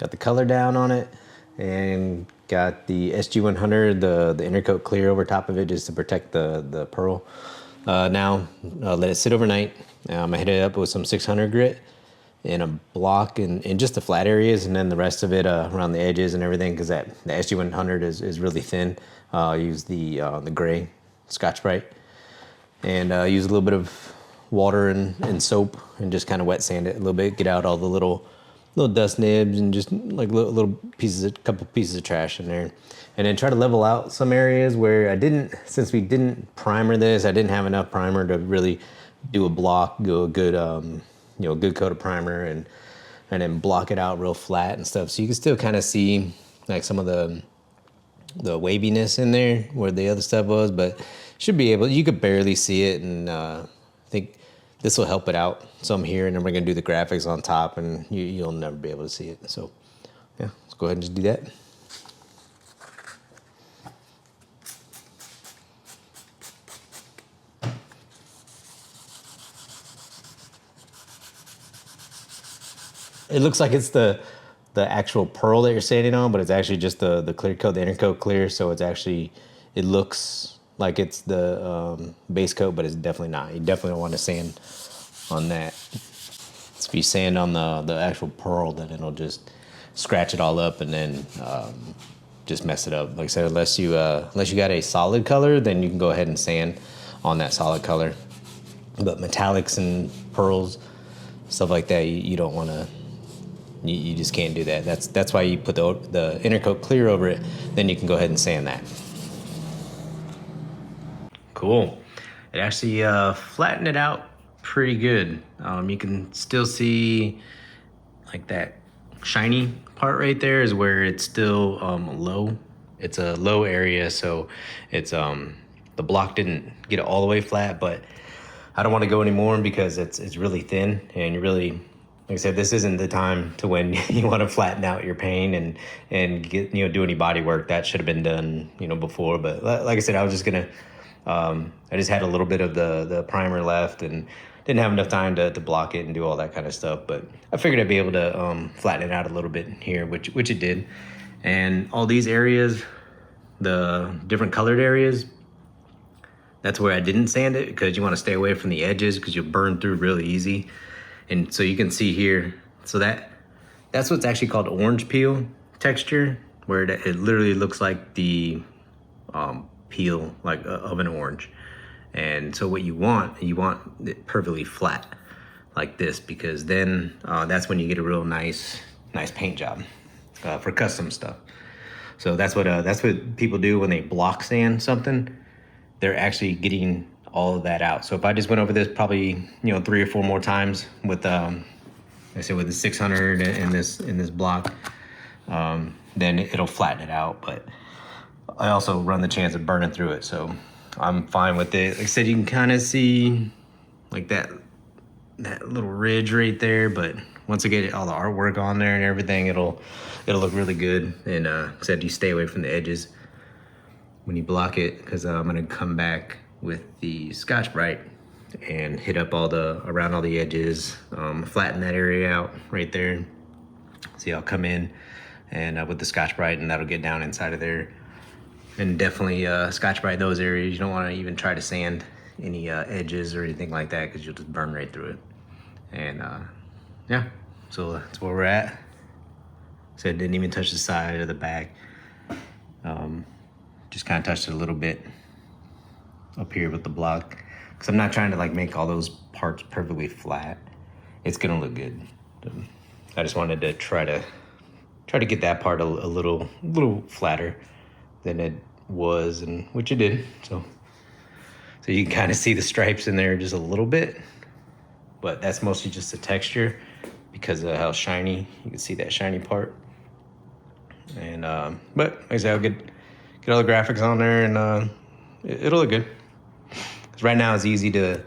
got the color down on it, and got the SG100, the Intercoat clear over top of it just to protect the pearl. Now let it sit overnight. I hit it up with some 600 grit in a block in just the flat areas, and then the rest of it around the edges and everything, because the SG100 is really thin. Use the gray Scotch-Brite, and use a little bit of water and soap, and just kind of wet sand it a little bit, get out all the little dust nibs and just like little pieces, couple pieces of trash in there. And then try to level out some areas where since we didn't primer this, I didn't have enough primer to really do a block, do a good, good coat of primer, and then block it out real flat and stuff. So you can still kind of see like some of the waviness in there where the other stuff was, but you could barely see it. And I think this will help it out some here, and then we're gonna do the graphics on top, and you'll never be able to see it. So yeah, let's go ahead and just do that. It looks like it's the actual pearl that you're sanding on, but it's actually just the clear coat, the Intercoat clear. So it looks like it's the base coat, but it's definitely not. You definitely don't want to sand on that. So if you sand on the actual pearl, then it'll just scratch it all up, and then just mess it up. Like I said, unless you got a solid color, then you can go ahead and sand on that solid color. But metallics and pearls, stuff like that, you don't want to. You just can't do that. That's why you put the Intercoat clear over it. Then you can go ahead and sand that. Cool. It actually flattened it out pretty good. You can still see like that shiny part right there is where it's still low. It's a low area, so it's the block didn't get it all the way flat, but I don't want to go anymore because it's really thin, and you really, like I said, this isn't the time to when you want to flatten out your paint and get, do any body work. That should have been done, before. But like I said, I was just gonna, I just had a little bit of the primer left and didn't have enough time to block it and do all that kind of stuff. But I figured I'd be able to flatten it out a little bit here, which it did. And all these areas, the different colored areas, that's where I didn't sand it, because you want to stay away from the edges because you'll burn through really easy. And so you can see here, so that's what's actually called orange peel texture, where it literally looks like the peel of an orange. And so what you want it perfectly flat like this, because then that's when you get a real nice paint job for custom stuff. So that's what people do when they block sand something. They're actually getting all of that out. So if I just went over this probably 3 or 4 more times with I said with the 600 in this block, then it'll flatten it out. But I also run the chance of burning through it, so I'm fine with it. Like I said, you can kind of see like that little ridge right there, but once I get all the artwork on there and everything, it'll look really good. And like I said, you stay away from the edges when you block it, because I'm gonna come back with the Scotch-Brite and hit up around all the edges, flatten that area out right there. See, I'll come in and with the Scotch-Brite, and that'll get down inside of there. And definitely Scotch-Brite those areas. You don't want to even try to sand any edges or anything like that, because you'll just burn right through it. And yeah, so that's where we're at. So I didn't even touch the side or the back. Just kind of touched it a little bit up here with the block, because I'm not trying to make all those parts perfectly flat. It's gonna look good. I just wanted to try to get that part a little flatter than it was, and which it did. So you can kind of see the stripes in there just a little bit, but that's mostly just the texture because of how shiny. You can see that shiny part. And but like I said, I'll get all the graphics on there, and it'll look good. Because right now it's easy to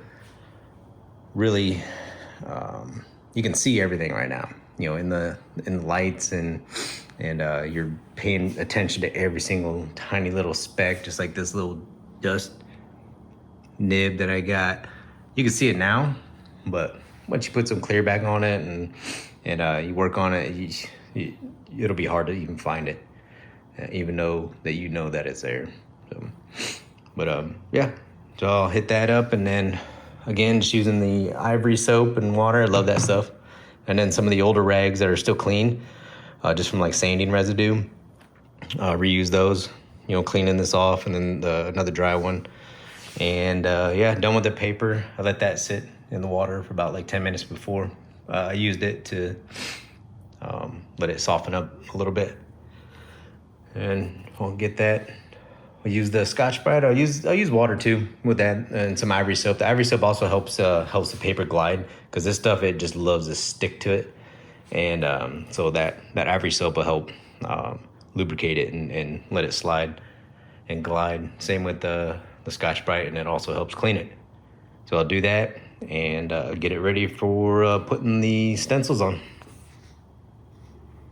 really, you can see everything right now. In the lights, and you're paying attention to every single tiny little speck, just like this little dust nib that I got. You can see it now, but once you put some clear back on it and and you work on it, it'll be hard to even find it, even though that you know that it's there. So, but yeah, so I'll hit that up, and then again, just using the ivory soap and water. I love that stuff. And then some of the older rags that are still clean, just from like sanding residue, reuse those. You know, cleaning this off, and then another dry one. And yeah, done with the paper. I let that sit in the water for about like 10 minutes before I used it to let it soften up a little bit. And I'll get that. I'll use the Scotch-Brite. I'll use water too with that, and some ivory soap. The ivory soap also helps the paper glide, because this stuff, it just loves to stick to it. And so that ivory soap will help lubricate it and let it slide and glide. Same with the Scotch-Brite, and it also helps clean it. So I'll do that and get it ready for putting the stencils on.